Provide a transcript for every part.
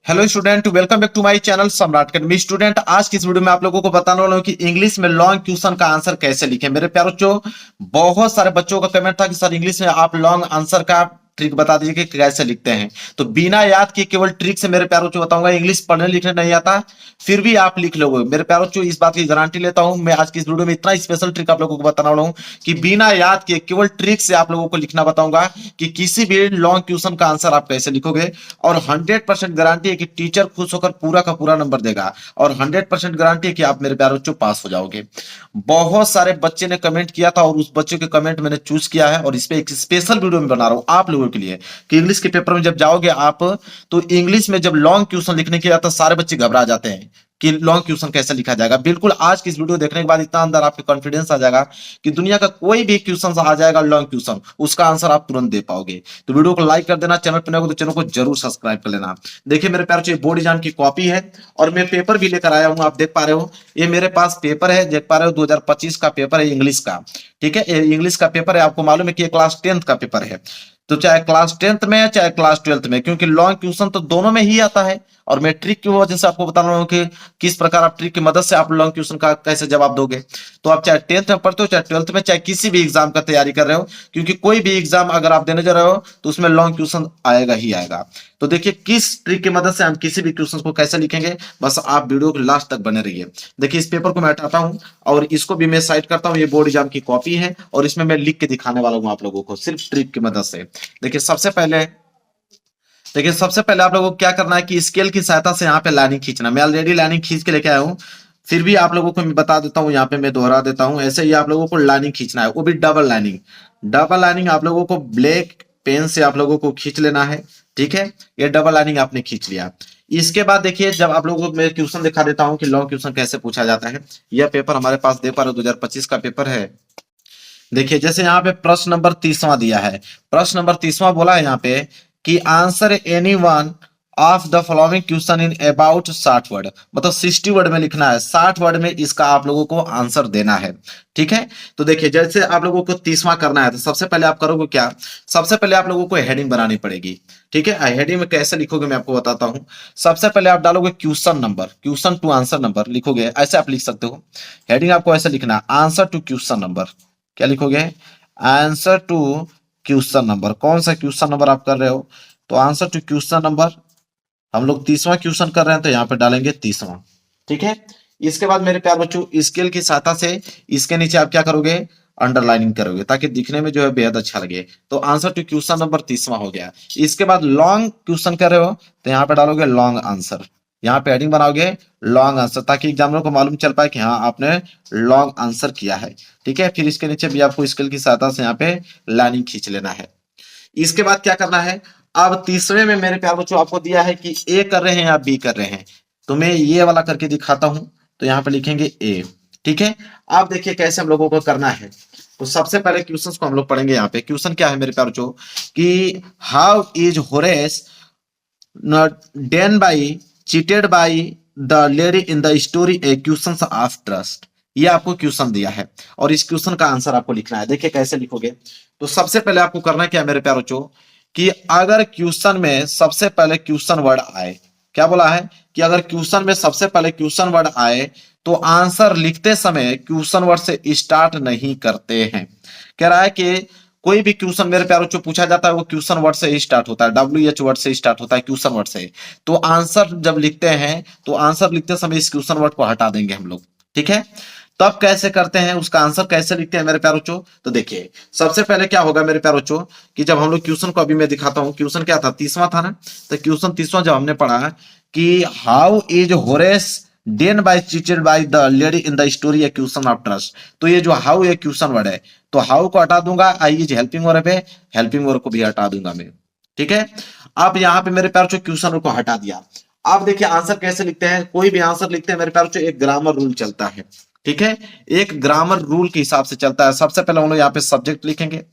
Hello student, welcome back to my channel Samrat academy. Student, आज की इस वीडियो में आप लोगों को बताने वाला हूं कि इंग्लिश में लॉन्ग क्वेश्चन का आंसर कैसे लिखें। मेरे प्यारों बच्चों, बहुत सारे बच्चों का कमेंट था कि सर इंग्लिश में आप लॉन्ग आंसर का ट्रिक बता दीजिए कि कैसे लिखते हैं। तो बिना याद किए केवल ट्रिक से मेरे प्यारों बच्चों बताऊंगा। इंग्लिश पढ़ने लिखने नहीं आता फिर भी आप लिख लोगे मेरे प्यारों बच्चों, इस बात की गारंटी लेता हूं। मैं आज की इस वीडियो में इतना स्पेशल ट्रिक आप लोगों को बताने वाला हूं कि बिना याद किए केवल ट्रिक से आप लोगों को लिखना बताऊंगा कि किसी भी लॉन्ग क्वेश्चन का आंसर आप कैसे लिखोगे। और 100% गारंटी है कि टीचर खुश होकर पूरा का पूरा नंबर देगा और 100% गारंटी है कि आप मेरे प्यारे बच्चों पास हो जाओगे। बहुत सारे बच्चे ने कमेंट किया था और उस बच्चे के कमेंट मैंने चूज किया है और इस पे एक स्पेशल वीडियो में बना रहा हूं आप लोगों के लिए कि इंग्लिश के पेपर में जब जाओगे आप, तो इंग्लिश में जब लॉन्ग क्वेश्चन लिखने के आता सारे बच्चे घबरा जाते हैं कि लॉन्ग क्वेश्चन कैसे लिखा जाएगा। बिल्कुल आज की इस वीडियो देखने के बाद इतना अंदर आपके कॉन्फिडेंस आ जाएगा कि दुनिया का कोई भी क्वेश्चन आ जाएगा लॉन्ग क्वेश्चन, उसका आंसर आप तुरंत दे पाओगे। तो वीडियो को लाइक कर देना, चैनल पर नए हो तो चैनल को जरूर सब्सक्राइब कर लेना। देखिए मेरे प्यारे बच्चों, बोर्ड एग्जाम की कॉपी है और मैं पेपर भी लेकर आया हूं। आप देख पा रहे हो, ये मेरे पास पेपर है, देख पा रहे हो 2025 का पेपर है इंग्लिश का। ठीक है, ये इंग्लिश का पेपर है। आपको मालूम है कि ये क्लास 10th का पेपर है। तो चाहे क्लास 10th में है चाहे क्लास 12th में, क्योंकि लॉन्ग क्वेश्चन तो दोनों में ही आता है। और मैं ट्रिक की वजह से आपको बता रहा हूं कि किस प्रकार आप ट्रिक की मदद से आप लॉन्ग क्वेश्चन का कैसे जवाब दोगे। तो आप चाहे 10th में पढ़ते हो चाहे 12th में, चाहे किसी भी एग्जाम का तैयारी कर रहे हो, क्योंकि कोई भी एग्जाम अगर आप देने जा रहे हो तो उसमें लॉन्ग क्वेश्चन आएगा ही आएगा। तो देखिए किस ट्रिक की मदद से हम किसी भी क्वेश्चन को कैसे लिखेंगे, बस आप वीडियो को लास्ट तक बने रहिए। देखिए इस पेपर को मैं हटाता हूं और इसको भी मैं साइड करता हूं। ये बोर्ड एग्जाम की कॉपी है और इसमें मैं लिख के दिखाने वाला हूं आप लोगों को सिर्फ ट्रिक की मदद से। देखिए सबसे पहले आप लोगों को क्या करना है कि स्केल की सहायता से यहाँ पे लाइनिंग खींचना। मैं ऑलरेडी लाइनिंग खींच के लेके आया हूँ, फिर भी आप लोगों को मैं बता देता हूँ, यहाँ पे मैं दोहरा देता हूँ। ऐसे ही आप लोगों को लाइनिंग खींचना है, वो भी डबल लाइनिंग। डबल लाइनिंग आप लोगों को ब्लैक पेन से आप लोगों को खींच लेना है। ठीक है, ये डबल लाइनिंग आपने खींच लिया। इसके बाद देखिए, जब आप लोगों को मैं क्वेश्चन दिखा देता हूँ कि लॉन्ग क्वेश्चन कैसे पूछा जाता है। यह पेपर हमारे पास दे पा रहे 2025 का पेपर है। देखिए जैसे यहाँ पे प्रश्न नंबर 30वां दिया है। प्रश्न नंबर 30वां बोला है यहाँ पे कि answer any one of the following question in about 60 word, मतलब 60 वर्ड में लिखना है। 60 वर्ड में इसका आप लोगों को आंसर देना है। ठीक है, तो देखिए जैसे आप लोगों को 30वां करना है तो सबसे पहले आप करोगे क्या, सबसे पहले आप लोगों को हेडिंग बनानी पड़ेगी। ठीक है, हेडिंग में कैसे लिखोगे मैं आपको बताता हूं। सबसे पहले आप डालोगे question number, question to answer number लिखोगे, ऐसे आप लिख सकते हो। हेडिंग आपको ऐसे लिखना, आंसर टू क्वेश्चन नंबर। क्या लिखोगे, आंसर टू क्वेश्चन नंबर। कौन सा क्वेश्चन नंबर आप कर रहे हो, तो आंसर टू क्वेश्चन नंबर। हम लोग 30वां क्वेश्चन कर रहे हैं तो यहाँ पे डालेंगे 30वां। ठीक है, इसके बाद मेरे प्यार बच्चों स्केल की सहायता से इसके नीचे आप क्या करोगे, अंडरलाइनिंग करोगे ताकि दिखने में जो है बेहद अच्छा लगे। तो आंसर टू क्वेश्चन नंबर 30वां हो गया। इसके बाद लॉन्ग क्वेश्चन कर रहे हो तो यहाँ पे डालोगे लॉन्ग आंसर। यहाँ पे हेडिंग बनाओगे लॉन्ग आंसर, ताकि एग्जामिनर को मालूम चल पाए कि हाँ आपने लॉन्ग आंसर किया है। ठीक है, फिर इसके नीचे भी आपको स्केल की सहायता से यहाँ पे लाइनिंग खींच लेना है। इसके बाद क्या करना है, अब तीसरे में मेरे प्यार बच्चों आपको दिया है कि ए कर रहे हैं या बी कर रहे हैं। तो मैं ये वाला करके दिखाता हूं, तो यहाँ पे लिखेंगे ए। ठीक है, अब देखिए कैसे हम लोगों को करना है। तो सबसे पहले क्वेश्चंस को हम लोग पढ़ेंगे। यहाँ पे क्वेश्चन क्या है मेरे प्यार बच्चों कि how is Horace Danby cheated by the lady in the story a question of trust. ये आपको क्वेश्चन दिया है और इस क्वेश्चन का आंसर आपको लिखना है। देखिए कैसे लिखोगे, तो सबसे पहले आपको करना क्या है मेरे प्यारे बच्चों कि अगर क्वेश्चन में सबसे पहले क्वेश्चन वर्ड आए, क्या बोला है कि अगर क्वेश्चन में सबसे पहले क्वेश्चन वर्ड आए तो आंसर लिखते समय क्वेश्चन वर्ड से स्टार्ट नहीं करते हैं। कह रहा है कि कोई भी क्वेश्चन मेरे प्यारे बच्चों पूछा जाता है वो क्वेश्चन वर्ड से ही स्टार्ट होता है, WH वर्ड से स्टार्ट होता है, क्वेश्चन वर्ड से। तो आंसर जब लिखते हैं तो आंसर लिखते समय इस क्वेश्चन वर्ड को हटा देंगे हम लोग। ठीक है, तब कैसे करते हैं, उसका आंसर कैसे लिखते हैं मेरे प्यारे बच्चों। तो देखिए सबसे पहले क्या होगा मेरे प्यारे बच्चों कि जब हम लोग क्वेश्चन को, अभी मैं दिखाता हूं क्वेश्चन क्या था, 30वां था ना। तो क्वेश्चन 30वां जब हमने पढ़ा कि how is Horace Danby cheated by the lady in the story a question of trust. तो ये जो हाउ ये क्वेश्चन वर्ड है, तो हाउ को हटा दूंगा, आई इज हेल्पिंग वर्ब है, हेल्पिंग वर्ब को भी हटा दूंगा मैं। ठीक है, अब यहाँ पे मेरे प्यारे बच्चों क्वेश्चन वर्ड को हटा दिया। अब देखिए आंसर कैसे लिखते हैं, कोई भी आंसर लिखते हैं मेरे प्यारे बच्चों एक ग्रामर रूल चलता है। ठीक है, एक ग्रामर रूल के हिसाब से चलता है। सबसे पहले हम लोग यहाँ पे सब्जेक्ट लिखेंगे,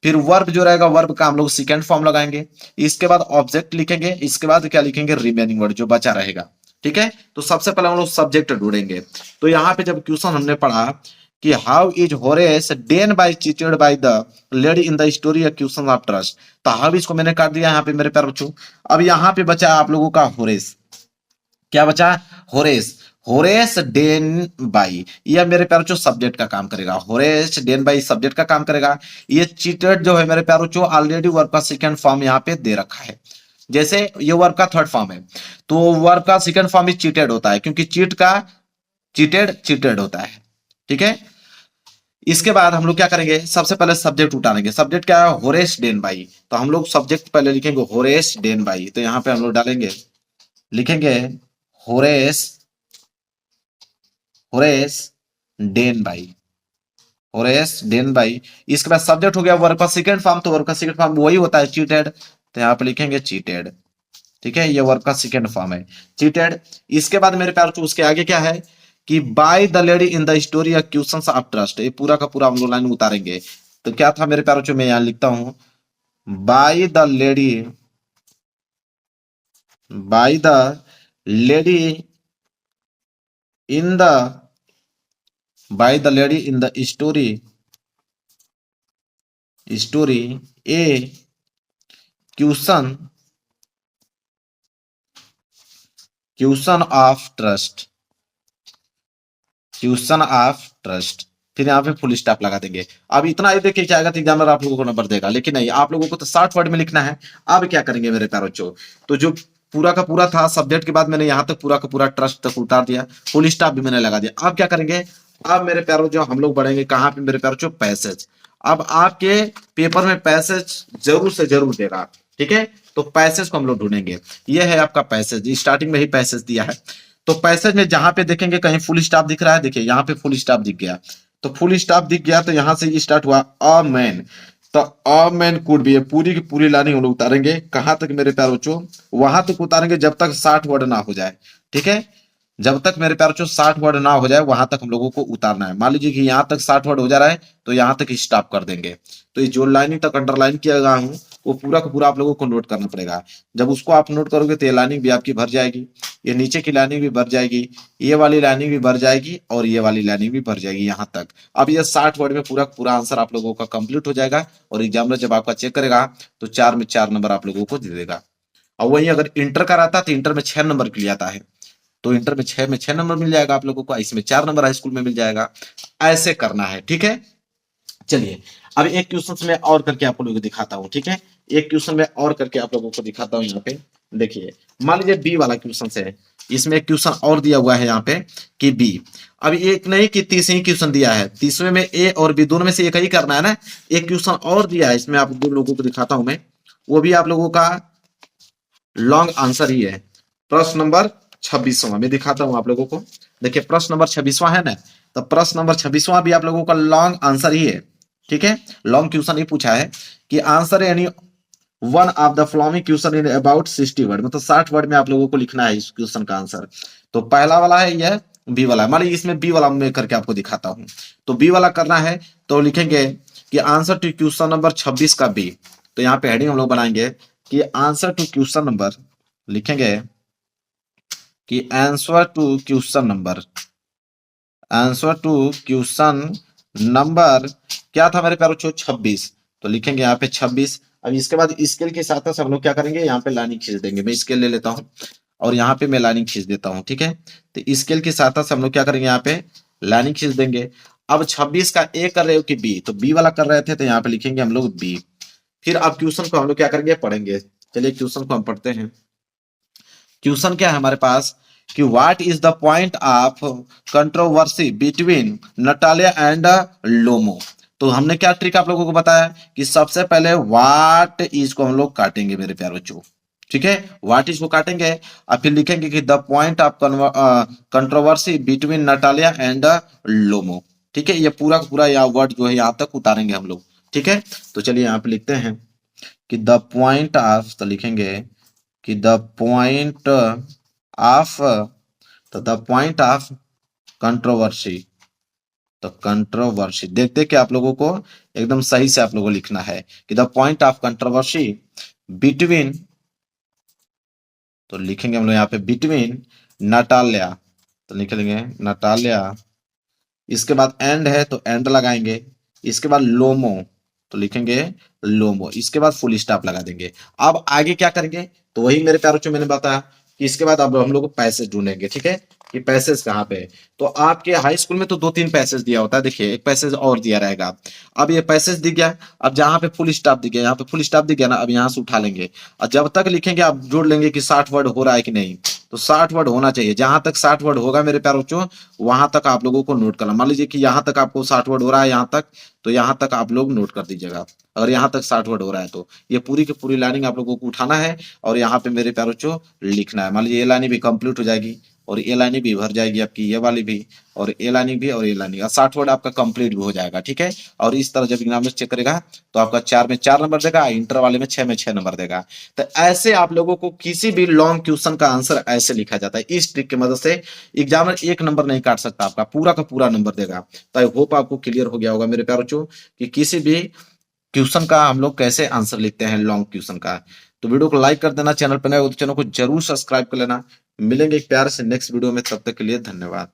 फिर वर्ब जो रहेगा वर्ब का हम लोग सेकंड फॉर्म लगाएंगे, इसके बाद ऑब्जेक्ट लिखेंगे, इसके बाद क्या लिखेंगे, रिमेनिंग वर्ड जो बचा रहेगा। ठीक है, तो सबसे पहले हम लोग सब्जेक्ट ढूंढेंगे। तो यहाँ पे जब क्वेश्चन हमने पढ़ा कि how is Horace Danby cheated by the lady in the story question of trust, तो हाउ इसको मैंने काट दिया यहाँ पे मेरे प्यारे बच्चों। अब यहाँ पे बचा आप लोगों का होरेस। क्या बचा? होरेस। होरेस डेन बाई, यह मेरे प्यारो जो सब्जेक्ट का काम करेगा। होरेस डेन बाई सब्जेक्ट का काम करेगा। ये चीटेड जो है मेरे प्यारो जो ऑलरेडी वर्ब का सेकंड फॉर्म यहाँ पे दे रखा है। जैसे ये वर्ब का थर्ड फॉर्म है, तो वर्ब का सेकंड फॉर्म भी चीटेड होता है, क्योंकि चीट का चीटेड चीटेड होता है। ठीक है। इसके बाद हम लोग क्या करेंगे, सबसे पहले सब्जेक्ट उठाएंगे। सब्जेक्ट क्या है? Horace Danby. तो हम लोग सब्जेक्ट पहले लिखेंगे होरेस डेन बाई। तो यहाँ पे हम लोग डालेंगे, लिखेंगे Horace, Horace Danby, Horace Danby. इसके बाद सब्जेक्ट हो गया वर्ब का सेकंड फॉर्म, तो वर्ब का सेकंड फॉर्म वही होता है चीटेड। तो यहाँ पे लिखेंगे चीटेड। ठीक है, ये वर्ब का सेकंड फॉर्म है चीटेड। इसके बाद मेरे प्यार उसके आगे क्या है कि by the lady in the story accusations of trust. ये पूरा का पूरा हम लोग लाइन उतारेंगे। तो क्या था मेरे प्यारों, मैं यहां लिखता हूं bye the lady, bye the lady in the, bye the lady in the story, story A caution, caution of trust, question of trust. फिर यहाँ पे फुल स्टॉप लगा देंगे। अब इतना ही देखिए क्या आएगा, तो एग्जामिनर आप लोगों को नंबर देगा, लेकिन नहीं, आप लोगों को तो 60 वर्ड में लिखना है। अब क्या करेंगे मेरे प्यारो बच्चों, तो जो पूरा का पूरा था सब्जेक्ट के बाद मैंने यहाँ तक पूरा का पूरा ट्रस्ट तक उतार दिया, फुल स्टॉप भी मैंने लगा दिया। अब क्या करेंगे, अब मेरे प्यारो जो हम लोग बढ़ेंगे कहाँ पे मेरे प्यारो जो पैसेज। अब आपके पेपर में पैसेज जरूर से जरूर देगा। ठीक है, तो पैसेज को हम लोग ढूंढेंगे। ये है आपका पैसेज, स्टार्टिंग में ही पैसेज दिया है। तो पैसेज में जहां पे देखेंगे कहीं फुल स्टॉप दिख रहा है, देखिए यहाँ पे फुल स्टॉप दिख गया। तो फुल स्टॉप दिख गया तो यहां से ये स्टार्ट हुआ अ मैन। तो अ मैन कुड भी, पूरी की पूरी लाइन हम लोग उतारेंगे। कहां तक मेरे प्यार बच्चों? वहां तक उतारेंगे जब तक 60 वर्ड ना हो जाए। ठीक है, जब तक मेरे प्यार बच्चों 60 वर्ड ना हो जाए वहां तक हम लोगों को उतारना है। मान लीजिए कि यहाँ तक 60 वर्ड हो जा रहा है, तो यहाँ तक स्टॉप कर देंगे। तो ये जो लाइनिंग तक अंडरलाइन किया गया हूँ वो पूरा का पूरा आप लोगों को नोट करना पड़ेगा। जब उसको आप नोट करोगे तो ये लाइनिंग भी आपकी भर जाएगी, ये नीचे की लाइनिंग भी भर जाएगी, ये वाली लाइनिंग भी भर जाएगी, और ये वाली लाइनिंग भी भर जाएगी यहाँ तक। अब ये 60 वर्ड में पूरा पूरा आंसर आप लोगों का कंप्लीट हो जाएगा, और एग्जामिनर जब आपका चेक करेगा तो 4 में 4 नंबर आप लोगों को दे देगा। और वहीं अगर इंटर का रहता तो इंटर में 6 नंबर के लिए आता है, तो इंटर में 6 नंबर मिल जाएगा आप लोगों को, इसमें 4 नंबर हाई स्कूल में मिल जाएगा। ऐसे करना है। ठीक है, चलिए अब एक क्वेश्चन में और करके आप लोगों को दिखाता हूं। ठीक है, एक क्वेश्चन में और करके आप लोगों को दिखाता हूं। यहाँ पे देखिए, मान लीजिए बी वाला क्वेश्चन है, इसमें एक क्वेश्चन और दिया हुआ है यहाँ पे कि बी। अब एक नहीं कि 30 ही क्वेश्चन दिया है, 30वें में ए और बी दोनों में से एक ही करना है ना। एक क्वेश्चन और दिया है इसमें, आप दो लोगों को दिखाता हूं मैं, वो भी आप लोगों का लॉन्ग आंसर ही है। प्रश्न नंबर 26वां में दिखाता हूं आप लोगों को। देखिए प्रश्न नंबर 26वां है ना, तो प्रश्न नंबर 26वां भी आप लोगों का लॉन्ग आंसर ही है। ठीक है, लॉन्ग क्वेश्चन ही पूछा है कि आंसर यानी one of the following question in about 60 word, मतलब 60 वर्ड में आप लोगों को लिखना है इस क्वेश्चन का आंसर। तो पहला वाला है यह, बी वाला। मान लीजिए इसमें बी वाला मैं करके आपको दिखाता हूं। तो बी वाला करना है तो लिखेंगे कि आंसर टू क्वेश्चन नंबर 26 का बी। तो यहाँ पे हेडिंग हम लोग बनाएंगे कि आंसर टू क्वेश्चन नंबर, लिखेंगे कि answer to question number, answer to question number क्या था मेरे प्यारों? 26। तो लिखेंगे यहाँ पे 26। अब इसके बाद स्केल के साथ हम लोग क्या करेंगे, यहाँ पे लाइनिंग खींच देंगे। मैं स्केल ले लेता हूँ और यहाँ पे मैं लाइनिंग खींच देता हूँ। ठीक है, तो स्केल के साथ हम लोग क्या करेंगे, यहाँ पे लाइनिंग खींच देंगे। अब 26 का ए कर रहे हो कि बी, तो बी वाला कर रहे थे तो यहाँ पे लिखेंगे हम लोग बी। फिर अब क्वेश्चन को हम लोग क्या करेंगे, पढ़ेंगे। चलिए क्वेश्चन को हम पढ़ते हैं। क्वेश्चन क्या है हमारे पास कि what is the point of controversy between Natalia and Lomov. तो हमने क्या ट्रिक आप लोगों को बताया कि सबसे पहले व्हाट इज को हम लोग काटेंगे मेरे प्यारे बच्चों। ठीक है, व्हाट इज को काटेंगे और फिर लिखेंगे कि the point of controversy between Natalia and Lomov. ठीक है, ये पूरा पूरा या वर्ड जो है यहाँ तक उतारेंगे हम लोग। ठीक है, तो चलिए यहाँ पे लिखते हैं कि द पॉइंट ऑफ, तो लिखेंगे कि द पॉइंट ऑफ, तो द पॉइंट ऑफ कंट्रोवर्सी। तो कंट्रोवर्सी देखते कि आप लोगों को एकदम सही से आप लोगों को लिखना है कि the point of controversy between, तो लिखेंगे हम लोग यहाँ पे बिटवीन नटालिया, तो लिखेंगे नटालिया। इसके बाद एंड है तो एंड लगाएंगे। इसके बाद लोमो, तो लिखेंगे लोमो। इसके बाद फुल स्टॉप लगा देंगे। अब आगे क्या करेंगे, तो वही मेरे प्यारों जो मैंने बताया कि इसके बाद अब हम लोग पैसेज ढूंढेंगे, ठीक है, कि पैसेज कहाँ पे है। तो आपके हाई स्कूल में तो 2-3 पैसेज दिया होता है, देखिए एक पैसेज और दिया रहेगा। अब ये पैसेज दिख गया, अब जहाँ पे फुल स्टॉप दिख गया, यहाँ पे फुल स्टॉप दिख गया ना, अब यहाँ से उठा लेंगे और जब तक लिखेंगे आप जोड़ लेंगे कि 60 वर्ड हो रहा है कि नहीं। तो 60 वर्ड होना चाहिए, जहां तक 60 वर्ड होगा मेरे प्यारे बच्चों, वहां तक आप लोगों को नोट करना। मान लीजिए कि यहाँ तक आपको 60 वर्ड हो रहा है यहाँ तक, तो यहाँ तक आप लोग नोट कर दीजिएगा। अगर यहाँ तक 60 वर्ड हो रहा है तो ये पूरी की पूरी लाइनिंग आप लोगों को उठाना है और यहाँ पे मेरे प्यारे बच्चों लिखना है। मान लीजिए ये लाइनिंग भी कंप्लीट हो जाएगी और ये लाइनिंग भी भर जाएगी आपकी, ये वाली भी, और ये लाइनिंग भी, और ये लाइनिंग, 60 वर्ड आपका कंप्लीट भी हो जाएगा, ठीक है। और इस तरह जब एग्जामिनर चेक करेगा तो आपका 4 में 4 नंबर देगा, इंटर वाले में 6 नंबर देगा। तो ऐसे आप लोगों को किसी भी लॉन्ग क्वेश्चन का आंसर ऐसे लिखा जाता है। इस ट्रिक की मदद से एग्जामिनर 1 नंबर नहीं काट सकता, आपका पूरा का पूरा नंबर देगा। तो आई होप आपको क्लियर हो गया होगा मेरे प्यारे बच्चों कि किसी भी क्वेश्चन का हम लोग कैसे आंसर लिखते हैं लॉन्ग क्वेश्चन का। तो वीडियो को लाइक कर देना, चैनल पर नए हो तो चैनल को जरूर सब्सक्राइब कर लेना। मिलेंगे एक प्यार से नेक्स्ट वीडियो में, तब तक के लिए धन्यवाद।